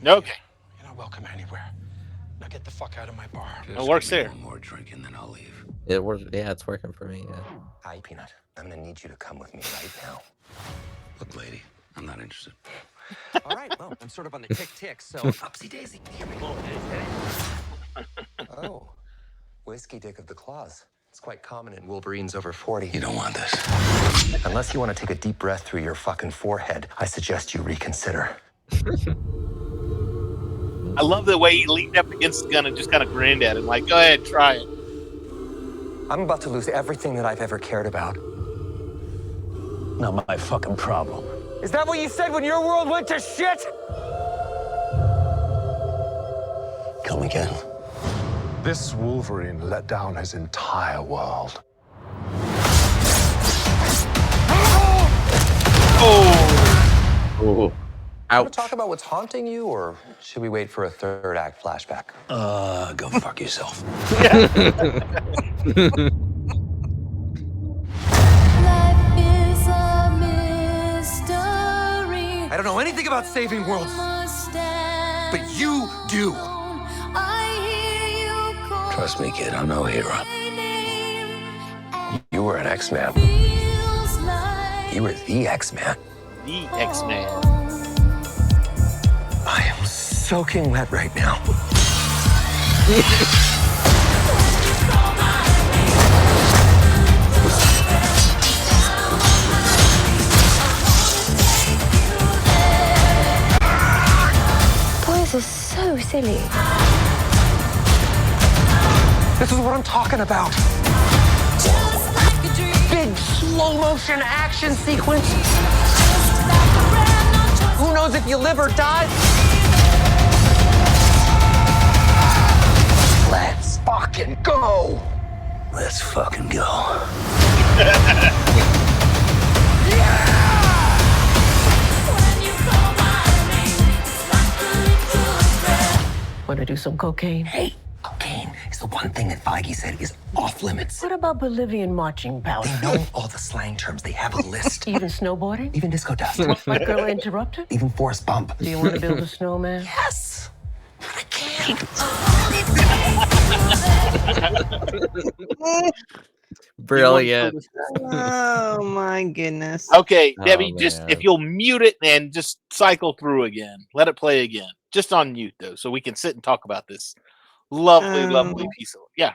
Okay. You're not welcome anywhere. Now get the fuck out of my bar. It works there. One more drink and then I'll leave. It works. Yeah, it's working for me. Yeah. Hi, Peanut. I'm gonna need you to come with me right now. Look, lady, I'm not interested. All right, well, I'm sort of on the tick, so upsy daisy. Here we go. Oh, whiskey dick of the claws. It's quite common in Wolverines over 40. You don't want this. Unless you want to take a deep breath through your fucking forehead, I suggest you reconsider. I love the way he leaned up against the gun and just kind of grinned at him, like, go ahead, try it. I'm about to lose everything that I've ever cared about. Not my fucking problem. Is that what you said when your world went to shit? Come again. This Wolverine let down his entire world. Ooh. Want Ouch. to talk about what's haunting you, or should we wait for a third act flashback? Go fuck yourself. I don't know anything about saving worlds, but you do. Trust me, kid, I'm no hero. You were an X-Man. You were the X-Man. The X-Man. I am soaking wet right now. Boys are so silly. This is what I'm talking about. Big slow motion action sequence. Who knows if you live or die? Let's fucking go. Let's fucking go. Want to do some cocaine? Hey, cocaine is the one thing that Feige said is off limits. What about Bolivian marching powder? They know all the slang terms. They have a list. Even snowboarding? Even disco dust. My girl interrupted? Even force bump. Do you want to build a snowman? Yes. But I can't. Brilliant. Oh my goodness. Okay, Oh, Debbie, just man. if you'll mute it and just cycle through again. Let it play again. Just on mute, though, so we can sit and talk about this lovely piece of yeah.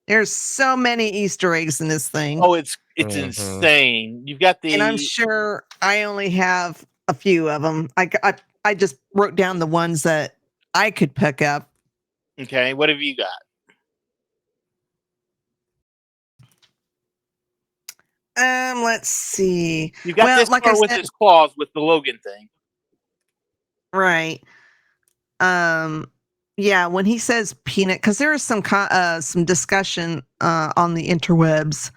There's so many Easter eggs in this thing. Oh, it's Mhm. insane. You've got the And I'm sure I only have a few of them. I just wrote down the ones that I could pick up. okay. What have you got? Let's see. You've got Well, this like part I with said- his claws with the Logan thing. Right. Yeah, when he says peanut, because there is some discussion on the interwebs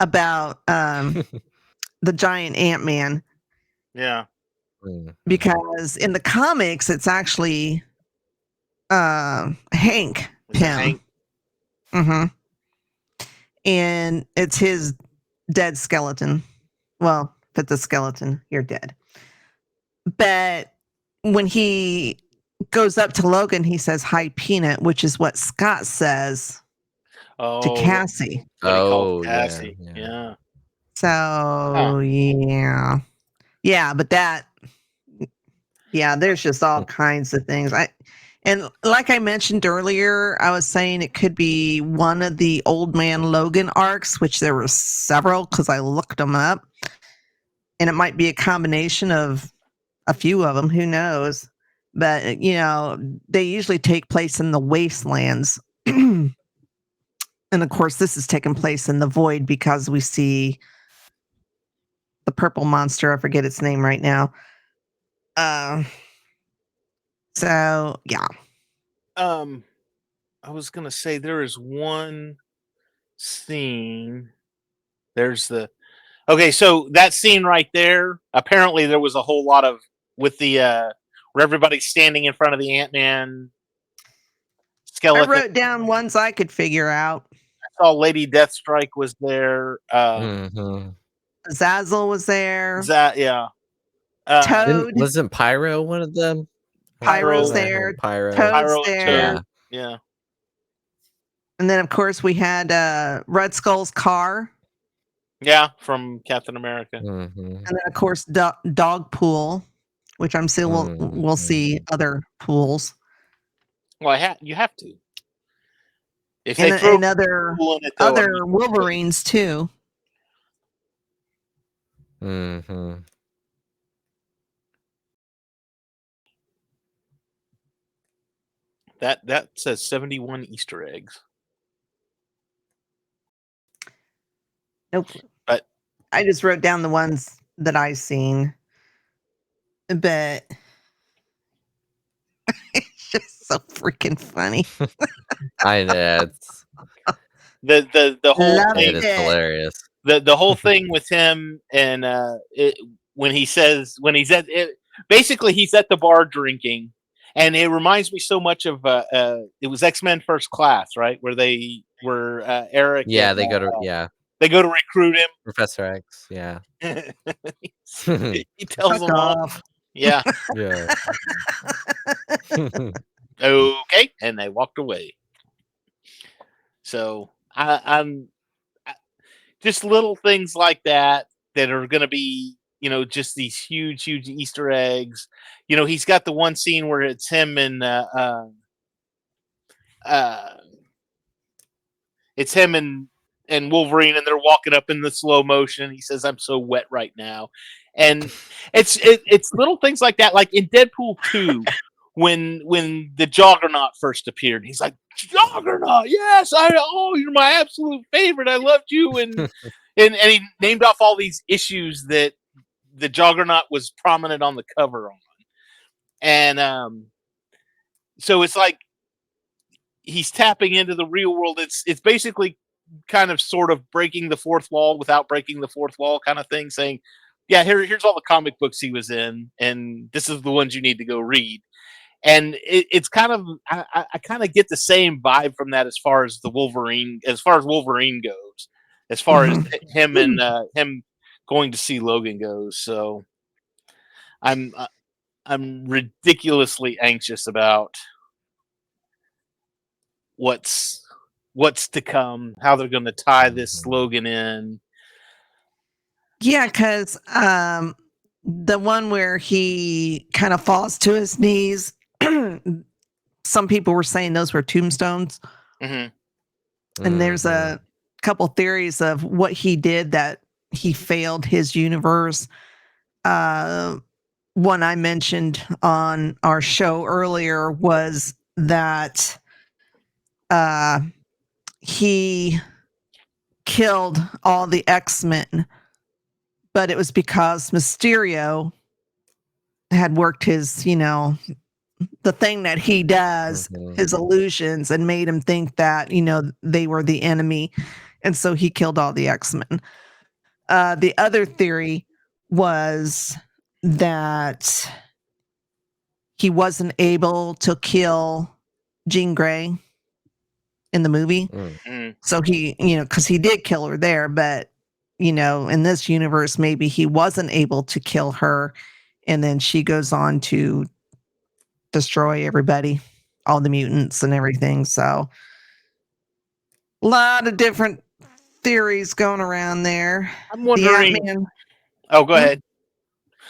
about the giant Ant-Man, Yeah. Mm. because in the comics it's actually Hank Was it Pym. Hank? Mm-hmm. And it's his dead skeleton. Well, if it's a skeleton, you're dead. But when he goes up to Logan, he says, "Hi, Peanut," which is what Scott says Oh, to Cassie. what he Oh, called yeah, Cassie. yeah. Yeah. So, yeah. Yeah, but there's just all kinds of things. And like I mentioned earlier, I was saying it could be one of the Old Man Logan arcs, which there were several because I looked them up. And it might be a combination of a few of them. Who knows? But, they usually take place in the wastelands. And of course, this is taking place in the void because we see the purple monster. I forget its name right now. So, yeah. I was gonna say there is one scene. There's the so that scene right there. Apparently, there was a whole lot of with the where everybody's standing in front of the Ant-Man I skeleton. wrote down ones I could figure out. I saw Lady Deathstrike was there. Mhm. Zazzle was there. Yeah. Toad. Wasn't Pyro one of them? Pyro's Pyro. there. Pyro. Toad's Pyro and there. Toad. Yeah. And then, of course, we had Red Skull's car. Yeah, from Captain America. Mhm. And then, of course, Dogpool, which I'm still we'll see other pools. Well, you have to. If they And, throw and other pool in it, though, I mean, Wolverines, too. Mhm. that says 71 Easter eggs. Nope. But I just wrote down the ones that I've seen. But it's just so freaking funny. I know. It's, the whole Love thing, it is it. hilarious. the whole thing with him and when he's at it, basically he's at the bar drinking, and it reminds me so much of it was X-Men First Class, right, where they were Eric. Yeah, and, they go to they go to recruit him. Professor X. Yeah. He tells Fuck them all, off. yeah, Yeah. okay, and they walked away. So I'm just little things like that are going to be, just these huge Easter eggs. He's got the one scene where it's him and it's him and Wolverine, and they're walking up in the slow motion. He says, "I'm so wet right now," and it's little things like that. Like in Deadpool 2, when the Juggernaut first appeared, he's like, "Juggernaut, yes, you're my absolute favorite. I loved you," and he named off all these issues that the Juggernaut was prominent on the cover on, and so it's like he's tapping into the real world. It's basically kind of sort of breaking the fourth wall without breaking the fourth wall kind of thing, saying, yeah, here's all the comic books he was in, and this is the ones you need to go read. And it's kind of I kind of get the same vibe from that as far as Wolverine goes, as far as him and him going to see Logan goes. So I'm ridiculously anxious about what's to come, how they're going to tie this slogan in. Yeah, because the one where he kind of falls to his knees, some people were saying those were tombstones. Mm-hmm. And there's a couple theories of what he did that he failed his universe. One I mentioned on our show earlier was that he killed all the X-Men, but it was because Mysterio had worked his, the thing that he does, his illusions, and made him think that, they were the enemy. And so he killed all the X-Men. The other theory was that he wasn't able to kill Jean Grey in the movie. So he, because he did kill her there, but, in this universe, maybe he wasn't able to kill her. And then she goes on to destroy everybody, all the mutants and everything. So a lot of different theories going around there. I'm wondering. Oh, go ahead.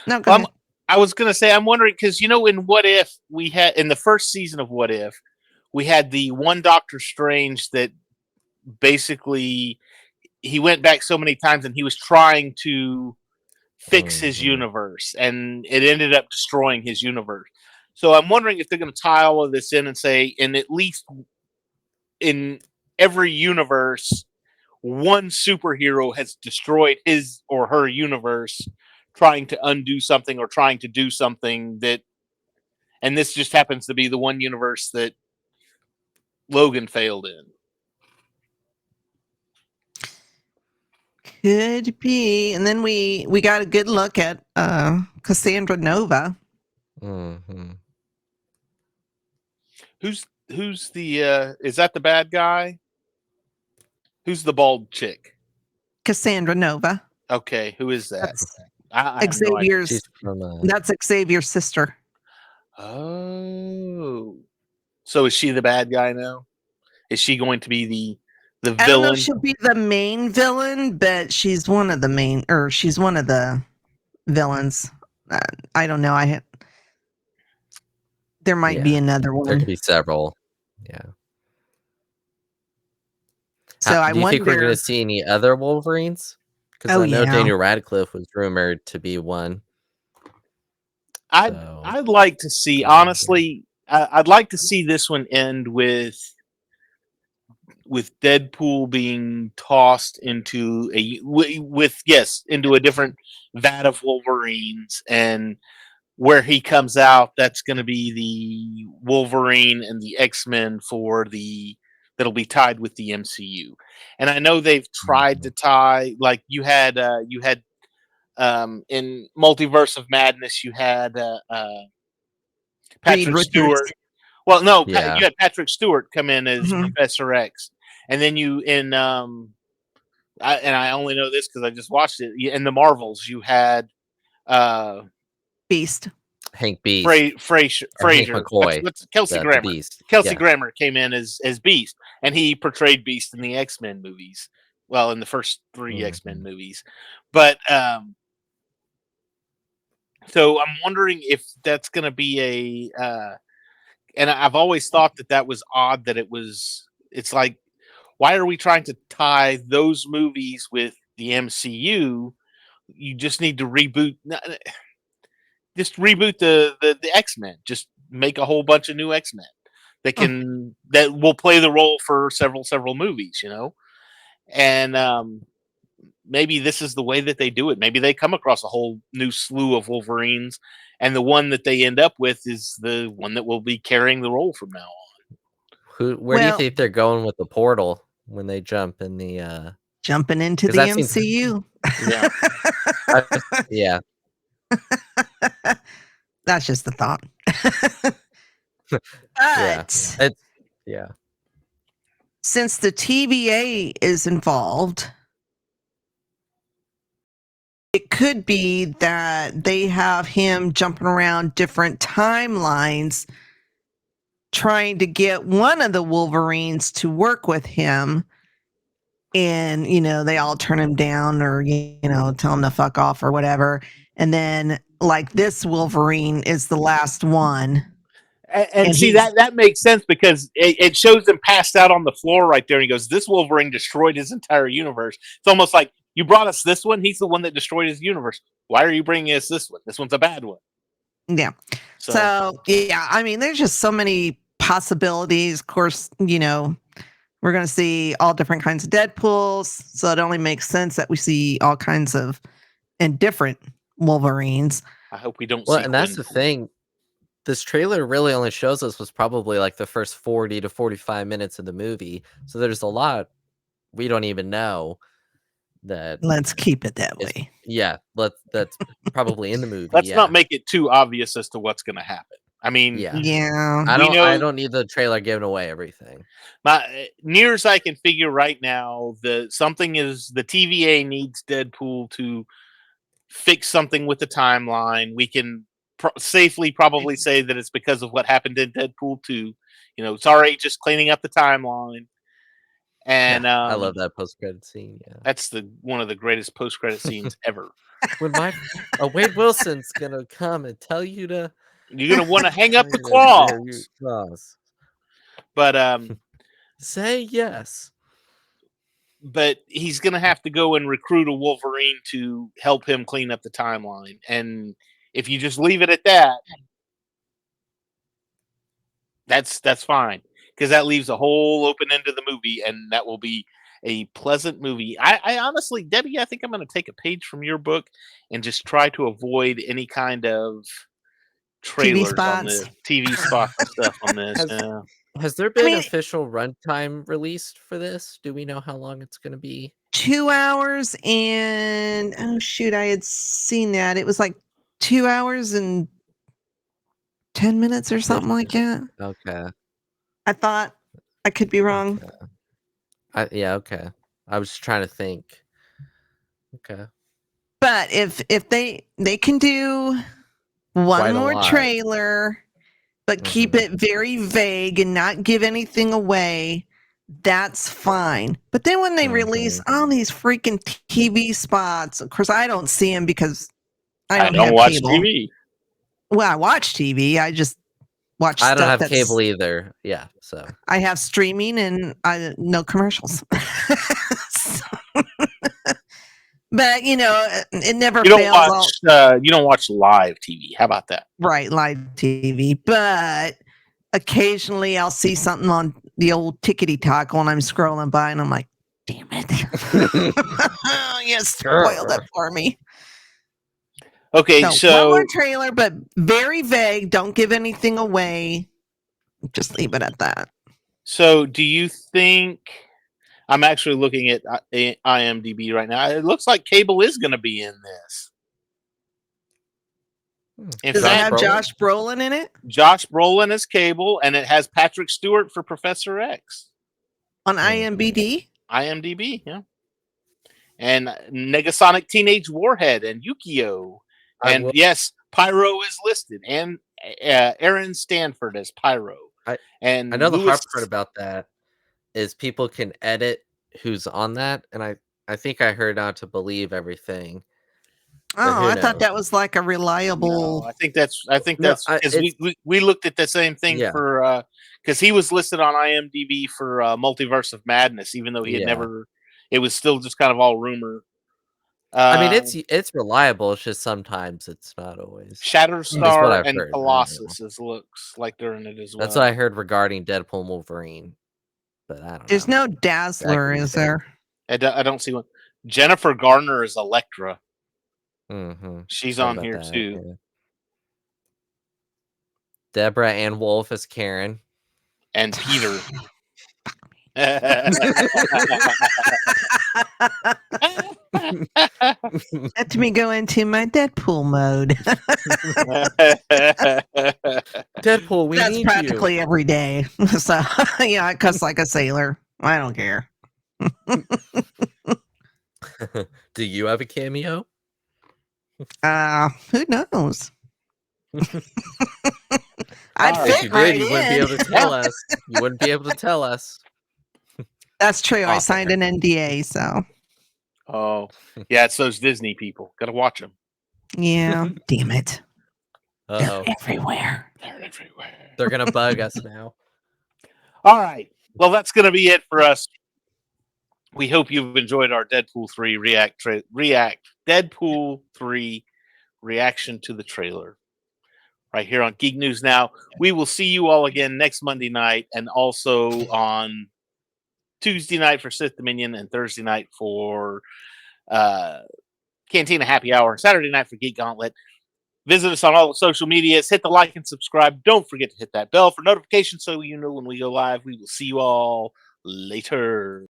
No, go ahead. I was going to say, I'm wondering because, in What If, we had in the first season of What If, we had the one Doctor Strange that basically he went back so many times and he was trying to fix his universe, and it ended up destroying his universe. So I'm wondering if they're going to tie all of this in and say, and at least in every universe, one superhero has destroyed his or her universe trying to undo something or trying to do something that, and this just happens to be the one universe that Logan failed in. Could be. And then we got a good look at Cassandra Nova. Who's the is that the bad guy? Who's the bald chick? Cassandra Nova. Okay, who is that? I have no idea. Xavier's. She's from That's Xavier's sister. Oh, so is she the bad guy now? Is she going to be the I don't know villain? if she'll be the main villain, but she's one of the main, or she's one of the villains. I don't know. There might be another there one. could be several. Yeah. So I Do you think we're wonder. going to see any other Wolverines? Because Oh I know yeah. Daniel Radcliffe was rumored to be one. I'd So I'd like to see, honestly, I'd like to see this one end with Deadpool being tossed into into a different vat of Wolverines, and where he comes out, that's going to be the Wolverine and the X-Men that'll be tied with the MCU. And I know they've tried to tie, like you had in Multiverse of Madness, you had Reed Patrick Richards. Stewart. Well, no, Yeah. you had Patrick Stewart come in as Mhm. Professor X, and then you in I only know this because I just watched it. In the Marvels, you had Beast. Hank Beast. Hank McCoy. What's Kelsey the Grammer? Beast. Kelsey Grammer came in as Beast, and he portrayed Beast in the X-Men movies. Well, in the first 3 X-Men movies, but so I'm wondering if that's going to be and I've always thought that was odd that it's like, why are we trying to tie those movies with the MCU? You just need to reboot the X-Men. Just make a whole bunch of new X-Men that will play the role for several movies, And maybe this is the way that they do it. Maybe they come across a whole new slew of Wolverines, and the one that they end up with is the one that will be carrying the role from now on. Where do you think they're going with the portal when they jump in the jumping into 'cause the that seems- MCU? Yeah. Yeah. That's just the thought. Yeah. But Yeah. since the TVA is involved, it could be that they have him jumping around different timelines trying to get one of the Wolverines to work with him. And, they all turn him down or, tell him to fuck off or whatever. And then, like, this Wolverine is the last one. And see, that makes sense because it shows him passed out on the floor right there. And he goes, "This Wolverine destroyed his entire universe." It's almost like, you brought us this one. He's the one that destroyed his universe. Why are you bringing us this one? This one's a bad one. Yeah. So yeah, I mean, there's just so many possibilities. Of course, we're going to see all different kinds of Deadpools. So it only makes sense that we see all kinds of and different Wolverines. I hope we don't Well, see and that's the thing. This trailer really only shows us was probably like the first 40 to 45 minutes of the movie. So there's a lot we don't even know that. Let's keep it that way. Yeah, that's probably in the movie. Let's not make it too obvious as to what's going to happen. I mean, yeah. I don't need the trailer giving away everything. Near as I can figure right now, the TVA needs Deadpool to fix something with the timeline. We can safely probably say that it's because of what happened in Deadpool 2. Sorry, just cleaning up the timeline. And I love that post-credit scene. Yeah, that's one of the greatest post-credit scenes ever. When Wade Wilson's gonna come and tell you to, you're gonna want to hang up the claws. But say yes. But he's gonna have to go and recruit a Wolverine to help him clean up the timeline. And if you just leave it at that, that's fine, because that leaves a whole open end of the movie, and that will be a pleasant movie. I honestly, Debbie, I think I'm going to take a page from your book and just try to avoid any kind of trailers on the TV spots and stuff on this. Has there been official runtime released for this? Do we know how long it's going to be? 2 hours and oh shoot, I had seen that. It was like 2 hours and 10 minutes or something like that. Okay. I thought. I could be wrong. Okay. Okay. I was trying to think. Okay. But if they can do Quite one a more lot. trailer, but keep it very vague and not give anything away, that's fine. But then when they release all these freaking TV spots, of course I don't see them because I don't have watch cable. TV. Well, I watch TV. I just watch. I don't stuff have cable either. Yeah, so I have streaming and no commercials. But it never You fails. don't watch live TV. How about that? Right, live TV. But occasionally I'll see something on the old tickety talk when I'm scrolling by, and I'm like, "Damn it! You spoiled it for me." Okay, so one more trailer, but very vague. Don't give anything away. Just leave it at that. So, do you think? I'm actually looking at IMDb right now. It looks like cable is going to be in this. Does it have Josh Brolin in it? Josh Brolin is Cable, and it has Patrick Stewart for Professor X on IMDb. IMDb, yeah. And Negasonic Teenage Warhead and Yukio, and yes, Pyro is listed, and Aaron Stanford as Pyro. And I know the hard part about that is people can edit who's on that, and I think I heard not to believe everything. Oh, I thought that was like a reliable. No, I think that's because we looked at the same thing for because he was listed on IMDb for Multiverse of Madness, even though he had never. It was still just kind of all rumor. I mean, it's reliable. It's just sometimes it's not always. Shatterstar and Colossus looks like they're in it as well. That's what I heard regarding Deadpool Wolverine, but I don't know. There's no Dazzler, is there? I don't see one. Jennifer Garner is Elektra. She's on here too. Yeah. Deborah Ann Wolf is Karen. And Peter. Let me go into my Deadpool mode. Deadpool, we That's need practically every day. So yeah, I cuss like a sailor. I don't care. Do you have a cameo? Who knows? If you did, you wouldn't be able to tell us. You wouldn't be able to tell us. That's true. I signed an NDA, so. Oh, yeah, it's those Disney people. Got to watch them. Yeah, damn it. Uh-oh. They're everywhere. They're going to bug us now. All right. Well, that's going to be it for us. We hope you've enjoyed our Deadpool 3 Deadpool 3 reaction to the trailer right here on Geek News Now. We will see you all again next Monday night and also on Tuesday night for Sith Dominion and Thursday night for Cantina Happy Hour and Saturday night for Geek Gauntlet. Visit us on all the social medias. Hit the like and subscribe. Don't forget to hit that bell for notifications so you know when we go live. We will see you all later.